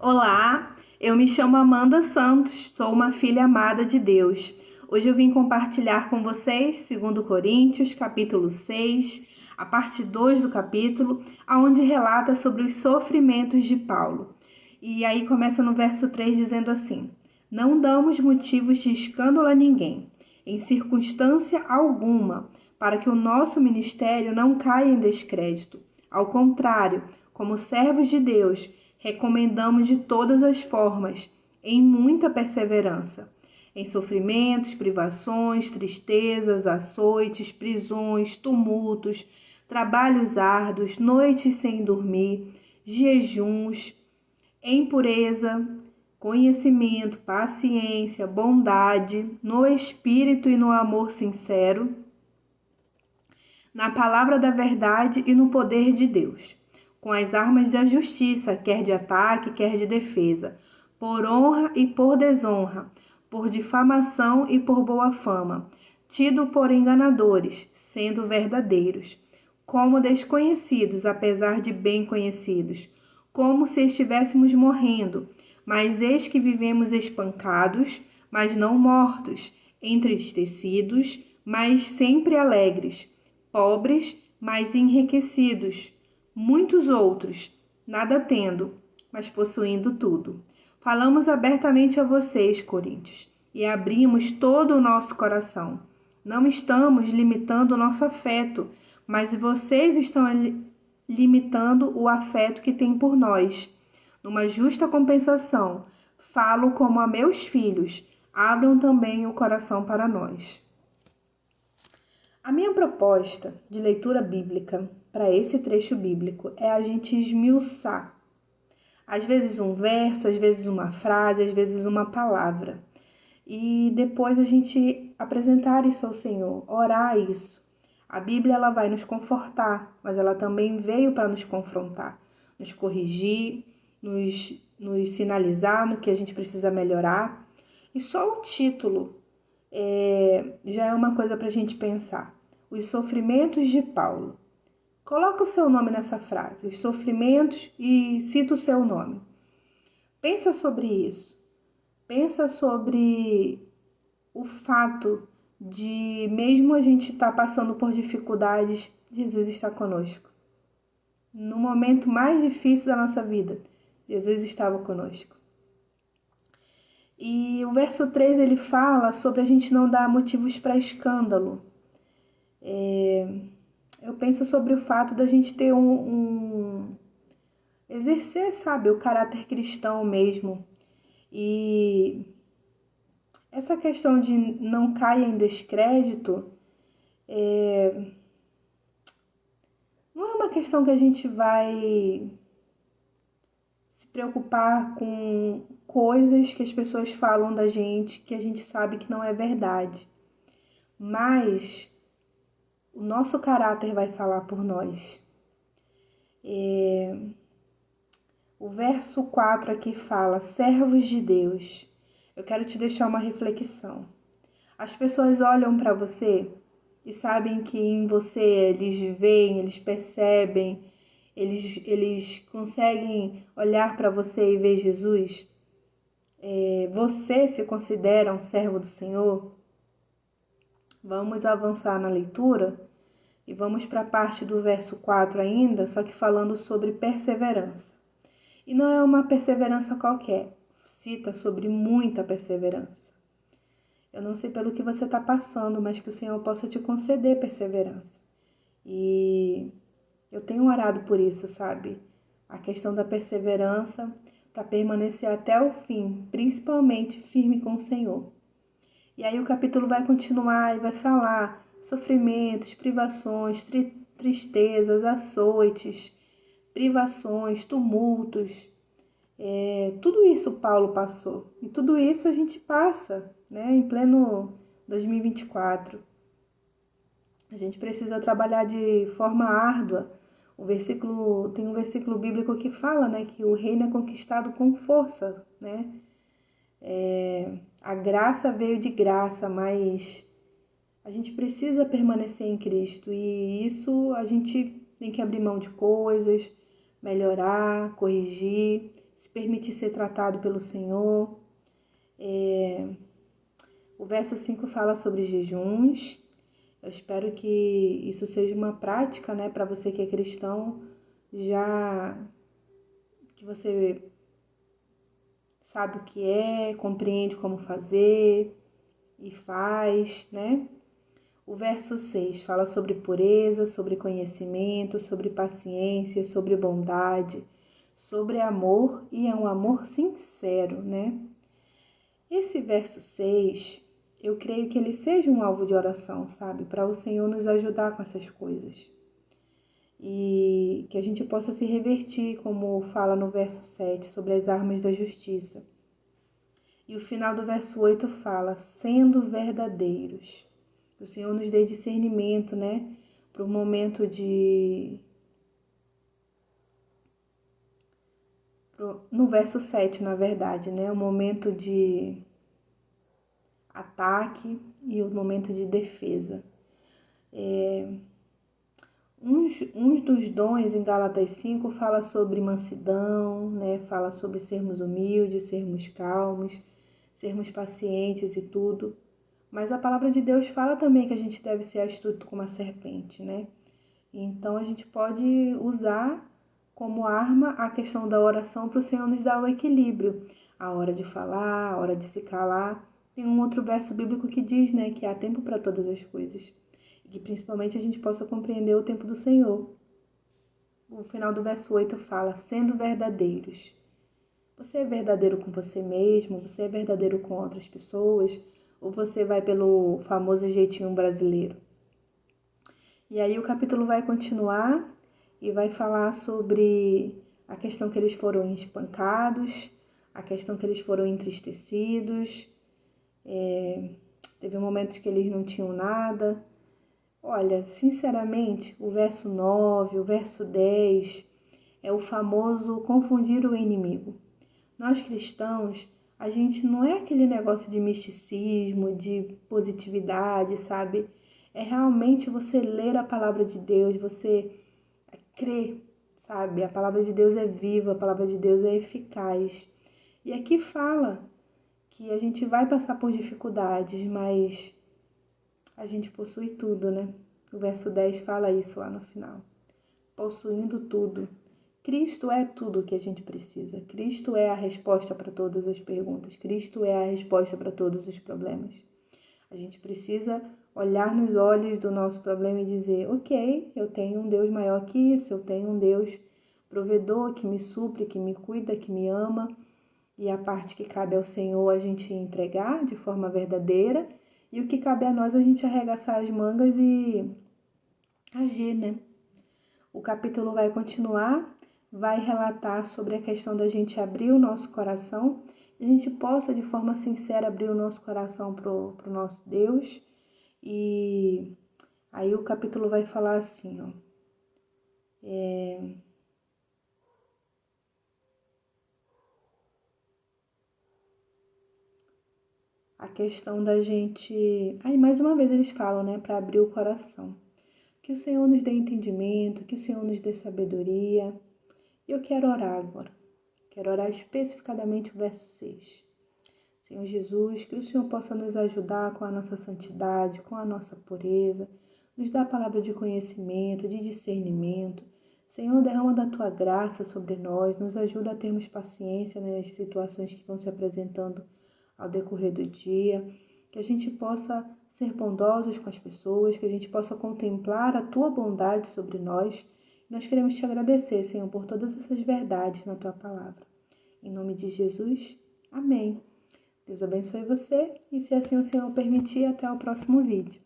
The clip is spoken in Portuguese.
Olá, eu me chamo Amanda Santos, sou uma filha amada de Deus. Hoje eu vim compartilhar com vocês 2 Coríntios, capítulo 6, a parte 2 do capítulo, onde relata sobre os sofrimentos de Paulo. E aí começa no verso 3 dizendo assim: Não damos motivos de escândalo a ninguém, em circunstância alguma, para que o nosso ministério não caia em descrédito. Ao contrário, como servos de Deus, recomendamos de todas as formas, em muita perseverança, em sofrimentos, privações, tristezas, açoites, prisões, tumultos, trabalhos árduos, noites sem dormir, jejuns, em pureza, conhecimento, paciência, bondade, no espírito e no amor sincero, na palavra da verdade e no poder de Deus, com as armas da justiça, quer de ataque, quer de defesa, por honra e por desonra, por difamação e por boa fama, tido por enganadores, sendo verdadeiros, como desconhecidos, apesar de bem conhecidos, como se estivéssemos morrendo, mas eis que vivemos espancados, mas não mortos, entristecidos, mas sempre alegres, pobres, mas enriquecidos, muitos outros, nada tendo, mas possuindo tudo. Falamos abertamente a vocês, Coríntios, e abrimos todo o nosso coração. Não estamos limitando o nosso afeto, mas vocês estão limitando o afeto que têm por nós. Numa justa compensação, falo como a meus filhos, abram também o coração para nós. A minha proposta de leitura bíblica para esse trecho bíblico é a gente esmiuçar. Às vezes um verso, às vezes uma frase, às vezes uma palavra. E depois a gente apresentar isso ao Senhor, orar isso. A Bíblia ela vai nos confortar, mas ela também veio para nos confrontar, nos corrigir, nos sinalizar no que a gente precisa melhorar. E só o título já é uma coisa para a gente pensar. Os sofrimentos de Paulo. Coloca o seu nome nessa frase, os sofrimentos, e cita o seu nome. Pensa sobre isso. Pensa sobre o fato de, mesmo a gente estar passando por dificuldades, Jesus está conosco. No momento mais difícil da nossa vida, Jesus estava conosco. E o verso 3 ele fala sobre a gente não dar motivos para escândalo. Eu penso sobre o fato da gente ter exercer, sabe, o caráter cristão mesmo. E essa questão de não cair em descrédito não é uma questão que a gente vai se preocupar com coisas que as pessoas falam da gente, que a gente sabe que não é verdade. Mas o nosso caráter vai falar por nós. O verso 4 aqui fala, servos de Deus. Eu quero te deixar uma reflexão. As pessoas olham para você e sabem que em você eles veem, eles percebem, eles conseguem olhar para você e ver Jesus. Você se considera um servo do Senhor? Vamos avançar na leitura e vamos para a parte do verso 4 ainda, só que falando sobre perseverança. E não é uma perseverança qualquer, cita sobre muita perseverança. Eu não sei pelo que você está passando, mas que o Senhor possa te conceder perseverança. E eu tenho orado por isso, sabe? A questão da perseverança para permanecer até o fim, principalmente firme com o Senhor. E aí o capítulo vai continuar e vai falar sofrimentos, privações, tristezas, açoites, privações, tumultos. Tudo isso Paulo passou. E tudo isso a gente passa, né, em pleno 2024. A gente precisa trabalhar de forma árdua. Tem um versículo bíblico que fala, né, que o reino é conquistado com força, né? A graça veio de graça, mas a gente precisa permanecer em Cristo e isso a gente tem que abrir mão de coisas, melhorar, corrigir, se permitir ser tratado pelo Senhor. O verso 5 fala sobre jejuns. Eu espero que isso seja uma prática, né, para você que é cristão, já que você sabe o que é, compreende como fazer e faz, né? O verso 6 fala sobre pureza, sobre conhecimento, sobre paciência, sobre bondade, sobre amor, e é um amor sincero, né? Esse verso 6, eu creio que ele seja um alvo de oração, sabe? Para o Senhor nos ajudar com essas coisas. E que a gente possa se revertir, como fala no verso 7, sobre as armas da justiça. E o final do verso 8 fala, sendo verdadeiros. Que o Senhor nos dê discernimento, né? Para o momento no verso 7, na verdade, né? O momento de ataque e o momento de defesa. Uns dos dons em Gálatas 5 fala sobre mansidão, né? Fala sobre sermos humildes, sermos calmos, sermos pacientes e tudo. Mas a palavra de Deus fala também que a gente deve ser astuto como a serpente, né? Então a gente pode usar como arma a questão da oração para o Senhor nos dar o equilíbrio. A hora de falar, a hora de se calar. Tem um outro verso bíblico que diz, né, que há tempo para todas as coisas. E que principalmente a gente possa compreender o tempo do Senhor. O final do verso 8 fala, sendo verdadeiros. Você é verdadeiro com você mesmo? Você é verdadeiro com outras pessoas? Ou você vai pelo famoso jeitinho brasileiro? E aí o capítulo vai continuar e vai falar sobre a questão que eles foram espancados, a questão que eles foram entristecidos, teve momentos que eles não tinham nada. Olha, sinceramente, o verso 9, o verso 10 é o famoso confundir o inimigo. Nós cristãos, a gente não é aquele negócio de misticismo, de positividade, sabe? É realmente você ler a palavra de Deus, você crer, sabe? A palavra de Deus é viva, a palavra de Deus é eficaz. E aqui fala que a gente vai passar por dificuldades, mas a gente possui tudo, né? O verso 10 fala isso lá no final. Possuindo tudo. Cristo é tudo o que a gente precisa. Cristo é a resposta para todas as perguntas. Cristo é a resposta para todos os problemas. A gente precisa olhar nos olhos do nosso problema e dizer, ok, eu tenho um Deus maior que isso, eu tenho um Deus provedor que me supre, que me cuida, que me ama. E a parte que cabe ao Senhor a gente entregar de forma verdadeira. E o que cabe a nós a gente arregaçar as mangas e agir, né? O capítulo vai continuar, vai relatar sobre a questão da gente abrir o nosso coração, e a gente possa de forma sincera abrir o nosso coração pro nosso Deus. E aí o capítulo vai falar assim, ó. A questão da gente... Aí mais uma vez eles falam, né, para abrir o coração. Que o Senhor nos dê entendimento, que o Senhor nos dê sabedoria. E eu quero orar agora. Quero orar especificadamente o verso 6. Senhor Jesus, que o Senhor possa nos ajudar com a nossa santidade, com a nossa pureza, nos dá a palavra de conhecimento, de discernimento. Senhor, derrama da Tua graça sobre nós, nos ajuda a termos paciência nas situações que vão se apresentando ao decorrer do dia, que a gente possa ser bondosos com as pessoas, que a gente possa contemplar a Tua bondade sobre nós. Nós queremos Te agradecer, Senhor, por todas essas verdades na Tua palavra. Em nome de Jesus, amém. Deus abençoe você e, se assim o Senhor permitir, até o próximo vídeo.